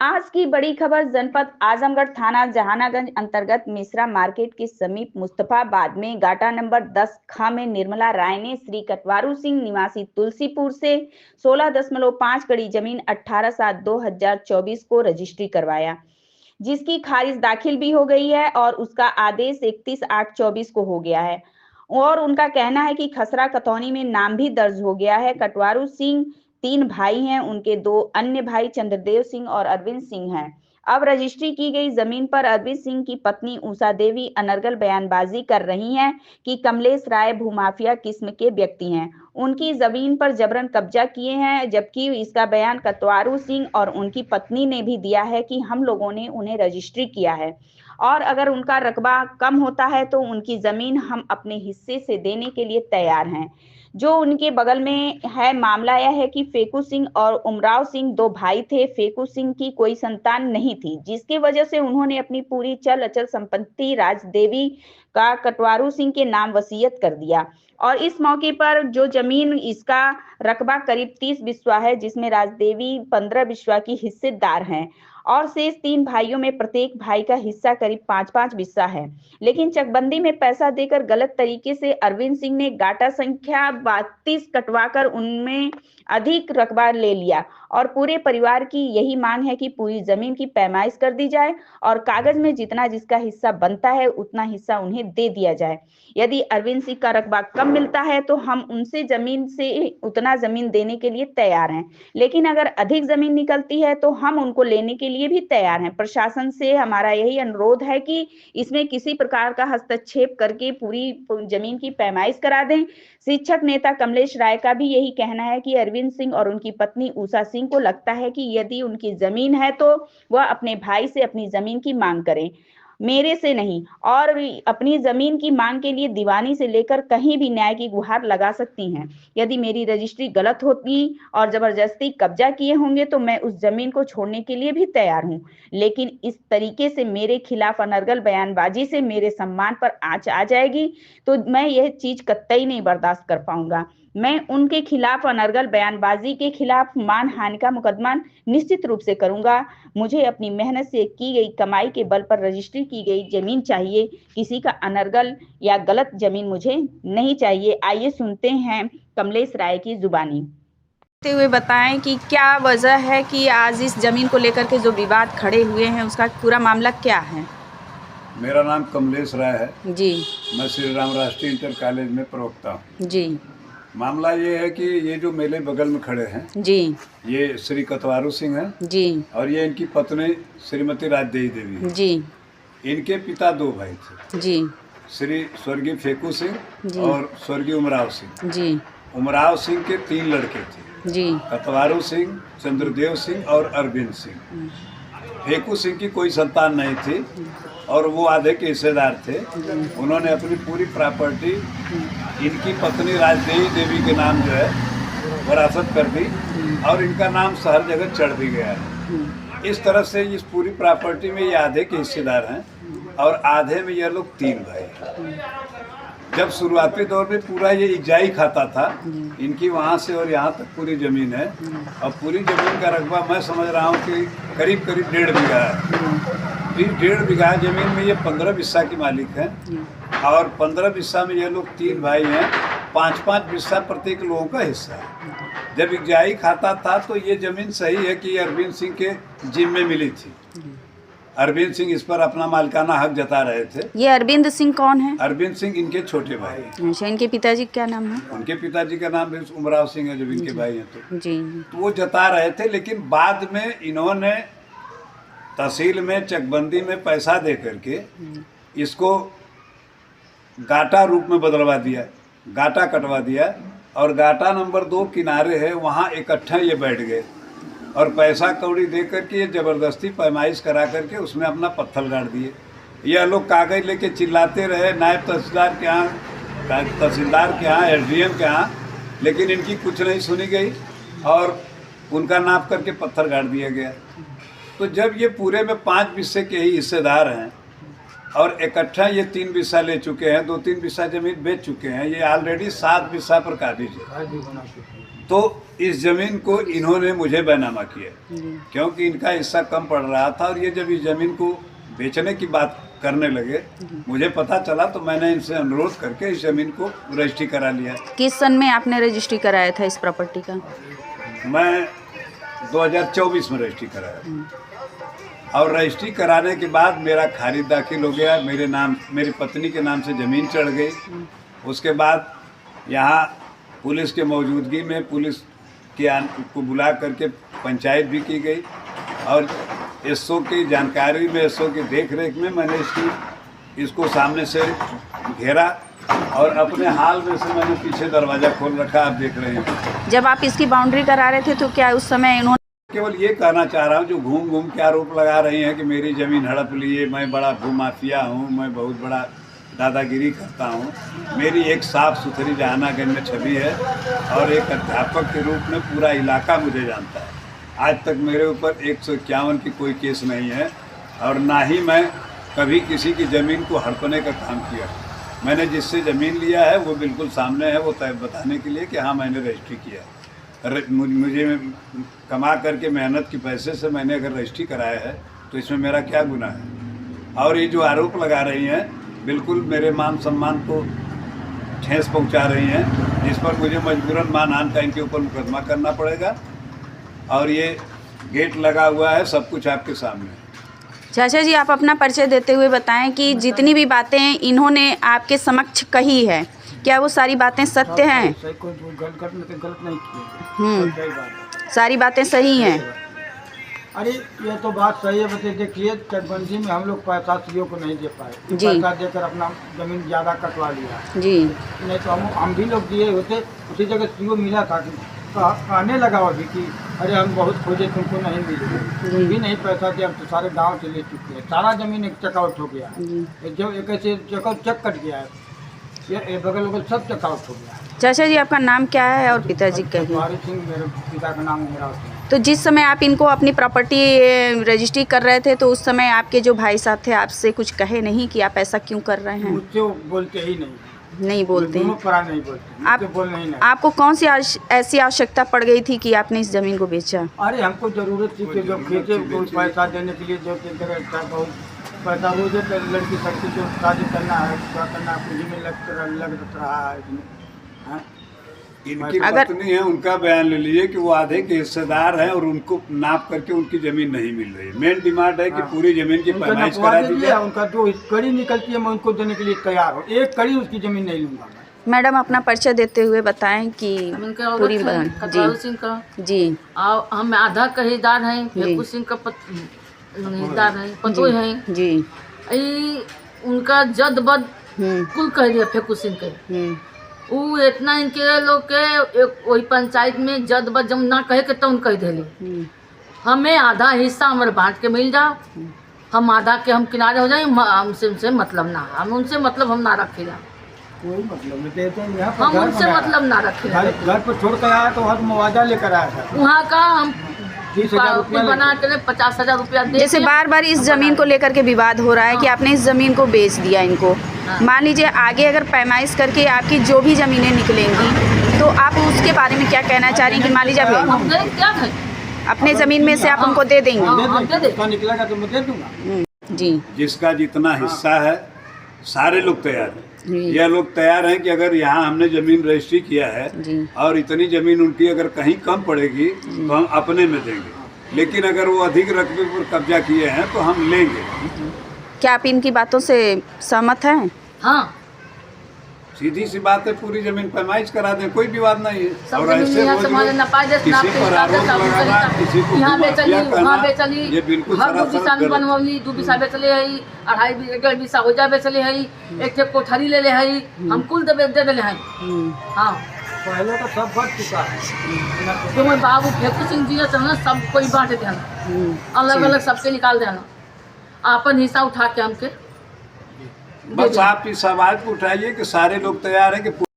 आज की बड़ी खबर जनपद आजमगढ़ थाना जहानागंज अंतर्गत मिश्रा मार्केट के समीप मुस्तफाबाद में गाटा नंबर 10 ख में निर्मला राय ने श्री कटवारू सिंह निवासी तुलसीपुर से 16.5 कड़ी जमीन 18/7/2024 को रजिस्ट्री करवाया, जिसकी खारिज दाखिल भी हो गई है और उसका आदेश 31/8/24 को हो गया है। और उनका कहना है कि खसरा कतौनी में नाम भी दर्ज हो गया है। कटवारू सिंह 3 भाई हैं, उनके 2 अन्य भाई चंद्रदेव सिंह और अरविंद सिंह हैं। अब रजिस्ट्री की गई जमीन पर अरविंद सिंह की पत्नी उषा देवी अनर्गल बयानबाजी कर रही हैं कि कमलेश राय भूमाफिया किस्म के व्यक्ति हैं, उनकी जमीन पर जबरन कब्जा किए हैं, जबकि इसका बयान कटवारू सिंह और उनकी पत्नी ने भी दिया है कि हम लोगों ने उन्हें रजिस्ट्री किया है और अगर उनका रकबा कम होता है तो उनकी जमीन हम अपने हिस्से से देने के लिए तैयार हैं। जो उनके बगल में है, मामला यह है कि फेकू सिंह और उमराव सिंह 2 भाई थे। फेकू सिंह की कोई संतान नहीं थी, जिसकी वजह से उन्होंने अपनी पूरी चल अचल संपत्ति राजदेवी का कटवारू सिंह के नाम वसीयत कर दिया। और इस मौके पर जो जमीन, इसका रकबा करीब 30 बिस्वा है, जिसमें राजदेवी 15 बिस्वा की हिस्सेदार हैं और शेष 3 भाइयों में प्रत्येक भाई का हिस्सा करीब 5-5 बिस्सा है। लेकिन चकबंदी में पैसा देकर गलत तरीके से अरविंद सिंह ने गाटा संख्या 32 कटवाकर उनमें अधिक रकबा ले लिया और पूरे परिवार की यही मांग है कि पूरी जमीन की पैमाइश कर दी जाए और कागज में जितना जिसका हिस्सा बनता है उतना हिस्सा उन्हें दे दिया जाए। यदि अरविंद सिंह का रकबा कम मिलता है तो हम उनसे जमीन से उतना जमीन देने के लिए तैयार हैं, लेकिन अगर अधिक जमीन निकलती है तो हम उनको लेने के लिए भी तैयार हैं। प्रशासन से हमारा यही अनुरोध है कि इसमें किसी प्रकार का हस्तक्षेप करके पूरी जमीन की पैमाइश करा दें। शिक्षक नेता कमलेश राय का भी यही कहना है कि अरविंद सिंह और उनकी पत्नी उषा सिंह को लगता है कि यदि उनकी जमीन है तो वह अपने भाई से अपनी जमीन की मांग करें, मेरे से नहीं, और अपनी जमीन की मांग के लिए दीवानी से लेकर कहीं भी न्याय की गुहार लगा सकती हैं। यदि मेरी रजिस्ट्री गलत होती और जबरदस्ती कब्जा किए होंगे तो मैं उस जमीन को छोड़ने के लिए भी तैयार हूं, लेकिन इस तरीके से मेरे खिलाफ अनर्गल बयानबाजी से मेरे सम्मान पर आंच आ जाएगी तो मैं यह चीज कतई नहीं बर्दाश्त कर पाऊंगा। मैं उनके खिलाफ अनर्गल बयानबाजी के खिलाफ मानहानि का मुकदमा निश्चित रूप से करूंगा। मुझे अपनी मेहनत से की गई कमाई के बल पर रजिस्ट्री की गई जमीन चाहिए, किसी का अनर्गल या गलत जमीन मुझे नहीं चाहिए। आइए सुनते हैं कमलेश राय की जुबानी। हुए बताएं कि क्या वजह है कि आज इस जमीन को लेकर के जो विवाद खड़े हुए हैं उसका पूरा मामला क्या है? मेरा नाम कमलेश राय है जी। मैं श्री राम राष्ट्रीय इंटर कॉलेज में प्रवक्ता हूँ जी। मामला ये है कि ये जो मेरे बगल में खड़े हैं जी, ये श्री कटवारू सिंह हैं जी और ये इनकी पत्नी श्रीमती राजदेवी जी। इनके पिता 2 भाई थे जी, श्री स्वर्गीय फेकू सिंह और स्वर्गीय उमराव सिंह जी। उमराव सिंह के 3 लड़के थे जी, कटवारू सिंह, चंद्रदेव सिंह और अरविंद सिंह। फेकू सिंह की कोई संतान नहीं थी और वो आधे के हिस्सेदार थे। उन्होंने अपनी पूरी प्रॉपर्टी इनकी पत्नी राजदेवी देवी के नाम जो है वरासत कर दी और इनका नाम हर जगह चढ़ भी गया है। इस तरह से इस पूरी प्रॉपर्टी में ये आधे के हिस्सेदार हैं और आधे में ये लोग 3 भाई हैं। जब शुरुआती दौर में पूरा ये इजाई खाता था, इनकी वहाँ से और यहाँ तक पूरी ज़मीन है और पूरी ज़मीन का रकबा मैं समझ रहा हूँ कि करीब 1.5 बीघा है। इस 1.5 बीघा ज़मीन में ये 15 बिस्सा की मालिक है और 15 बिस्सा में ये लोग 3 भाई हैं, 5-5 बिस्सा प्रत्येक लोगों का हिस्सा है। जब इजाई खाता था तो ये ज़मीन सही है कि अरविंद सिंह के जिम्मे मिली थी। अरविंद सिंह इस पर अपना मालिकाना हक जता रहे थे। ये अरविंद सिंह कौन है? अरविंद सिंह इनके छोटे भाई। अच्छा, इनके पिताजी क्या नाम है? उनके पिताजी का नाम उमराव सिंह है, जब इनके भाई हैं तो जी। तो वो जता रहे थे, लेकिन बाद में इन्होंने तहसील में चकबंदी में पैसा दे करके इसको गाटा रूप में बदलवा दिया, गाटा कटवा दिया और गाटा नंबर 2 किनारे है, वहाँ इकट्ठा ये बैठ गए और पैसा कौड़ी दे करके ये ज़बरदस्ती पैमाइश करा करके उसमें अपना पत्थर गाड़ दिए। यह लोग कागज़ लेके चिल्लाते रहे नायब तहसीलदार के यहाँ, SDM के यहाँ, लेकिन इनकी कुछ नहीं सुनी गई और उनका नाप करके पत्थर गाड़ दिया गया। तो जब ये पूरे में 5 बिस्से के ही हिस्सेदार हैं और इकट्ठा ये 3 बिस्सा ले चुके हैं, 2-3 बिस्सा ज़मीन बेच चुके हैं, ये ऑलरेडी 7 बिस्सा पर काबिज है। तो इस जमीन को इन्होंने मुझे बैनामा किया, क्योंकि इनका हिस्सा कम पड़ रहा था। और ये जब इस जमीन को बेचने की बात करने लगे, मुझे पता चला, तो मैंने इनसे अनुरोध करके इस जमीन को रजिस्ट्री करा लिया। किस सन में आपने रजिस्ट्री कराया था इस प्रॉपर्टी का? मैं 2024 में रजिस्ट्री कराया, और रजिस्ट्री कराने के बाद मेरा खारिज दाखिल हो गया, मेरी पत्नी के नाम से ज़मीन चढ़ गई। उसके बाद यहाँ पुलिस के मौजूदगी में पुलिस को बुला करके पंचायत भी की गई, और एसओ की जानकारी में, एसओ की देख रेख में मैंने इसको सामने से घेरा, और अपने हाल में से मैंने पीछे दरवाज़ा खोल रखा, आप देख रहे हैं। जब आप इसकी बाउंड्री करा रहे थे तो क्या उस समय इन्होंने? केवल ये कहना चाह रहा हूँ, जो घूम घूम के आरोप लगा रही हैं कि मेरी ज़मीन हड़प लिए, मैं बड़ा भूमाफिया हूँ, मैं बहुत बड़ा दादागिरी करता हूँ। मेरी एक साफ़ सुथरी जहानागंज में छवि है, और एक अध्यापक के रूप में पूरा इलाका मुझे जानता है। आज तक मेरे ऊपर 151 की कोई केस नहीं है, और ना ही मैं कभी किसी की ज़मीन को हड़पने का काम किया। मैंने जिससे ज़मीन लिया है वो बिल्कुल सामने है, वो बताने के लिए कि हाँ मैंने रजिस्ट्री किया। मुझे कमा करके मेहनत के पैसे से मैंने अगर रजिस्ट्री कराया है तो इसमें मेरा क्या गुनाह है? और ये जो आरोप लगा रही हैं, बिल्कुल मेरे मान सम्मान को ठेस पहुंचा रही हैं, जिस पर मुझे मजबूरन मानहानि का इनके ऊपर मुकदमा करना पड़ेगा। और ये गेट लगा हुआ है, सब कुछ आपके सामने। चाचा जी, आप अपना परिचय देते हुए बताएं कि जितनी भी बातें इन्होंने आपके समक्ष कही है, क्या वो सारी बातें सत्य हैं? गलत नहीं किए। सारी बातें सही हैं। अरे ये तो बात सही है। बता देखिए, चकबंदी में हम लोग पैसा सीओ को नहीं दे पाए, जी। पैसा देकर अपना जमीन ज़्यादा कटवा लिया जी। नहीं तो हम भी लोग दिए होते। उसी जगह सीओ मिला था कि कहने लगा अभी कि अरे हम बहुत खोजे, तुमको नहीं मिले, तुम भी नहीं पैसा दिया, तो सारे गांव से ले चुके हैं, सारा जमीन एक चेकआउट हो गया है। जो एक ऐसे चेकआउट चेक कट गया है, ये बगल बगल सब चेकआउट हो गया है। चाचा जी, आपका नाम क्या है और पिताजी का? कतवारू सिंह मेरे पिता का नाम है। तो जिस समय आप इनको अपनी प्रॉपर्टी रजिस्ट्री कर रहे थे, तो उस समय आपके जो भाई साहब थे आपसे कुछ कहे नहीं कि आप ऐसा क्यों कर रहे हैं? मुझसे वो बोलते ही नहीं बोलते हैं। नहीं बोलते। आप बोलना ही नहीं। आपको कौन सी ऐसी आवश्यकता पड़ गई थी कि आपने इस जमीन को बेचा? अरे हमको जरूरत थी कि जो खेते कोई पैसा देने के लिए, जो बहुत पैसा वो जो लड़की सबकी जो शादी करना है, क्या करना है, पूंजी में लग रहा है इसमें। हाँ? इनकी पत्नी है, उनका बयान ले लीजिए कि वो आधे के हिस्सेदार हैं, और उनको नाप करके उनकी जमीन नहीं मिल रही है। मेन डिमांड है कि पूरी जमीन की पैमाइश करा दीजिए। उनका जो कड़ी निकलती है मैं उनको देने के लिए तैयार हूँ, एक कड़ी उसकी जमीन नहीं लूँगा। मैडम, अपना परिचय देते हुए बताएं कि पूरी कतवारू सिंह का जी। हम आधा का हिस्सेदार हैं, फेकू सिंह का हिस्सेदार हैं, पतो हैं जी। उनका जद बद कुल कह दिया फेकू सिंह के। वो इतना इनके लोग के वही पंचायत में जद बद जब ना कहे के तो उन कह दिली हमें आधा हिस्सा हमारे बांट के मिल जाओ, हम आधा के हम किनारे हो जाए, हमसे उनसे मतलब ना, हम उनसे मतलब हम ना रखेगा, कोई मतलब नहीं देते हैं। हम उनसे मतलब ना रखेगा। घर पर छोड़ कर आया तो वहाँ मुआवजा लेकर आया था, वहाँ का हम 30,000 रुपया बना के 50,000 रुपया दे। जैसे बार बार इस जमीन को लेकर के विवाद हो रहा है कि आपने इस जमीन को बेच दिया इनको। मान लीजिए आगे अगर पैमाइश करके आपकी जो भी जमीनें निकलेंगी तो आप उसके बारे में क्या कहना चाह रही हैं? कि मान लीजिए हम क्या है अपने जमीन में से आप उनको दे देंगे? निकलेगा तो मैं दे दूंगा जी। जिसका जितना हिस्सा है सारे लोग तैयार हैं। यह लोग तैयार हैं कि अगर यहाँ हमने जमीन रजिस्ट्री किया है और इतनी जमीन उनकी अगर कहीं कम पड़ेगी तो हम अपने में देंगे, लेकिन अगर वो अधिक रकबे पर कब्जा किए हैं तो हम लेंगे। क्या आप इनकी बातों से सहमत हैं? हाँ, सीधी सी बात है, पूरी जमीन पैमाइश करा दें, कोई विवाद नहीं है। सब और जमीन ऐसे यहाँ रोज से हमारे नपाए दे, किसी पर आरोप लगाना, किसी को यहाँ बेचली माफिया वहाँ कहना, बेचली, ये बिल्कुल हर 2 सरासर बीसा में गलत। बनवली, 2 बीसा बेचले है, 2.5 बीसा हो जा बेचले है, एक कोठरी ले ले है, हम कुल दे देले हैं। हाँ, पहले तो सब बढ़ चुका है। तो मैं बाबू फेकू सिंह जी ना सब कोई बांट देना, अलग अलग सबके निकाल देना, अपन हिस्सा उठा के हमके। बस आप इस आवाज को उठाइए कि सारे लोग तैयार हैं कि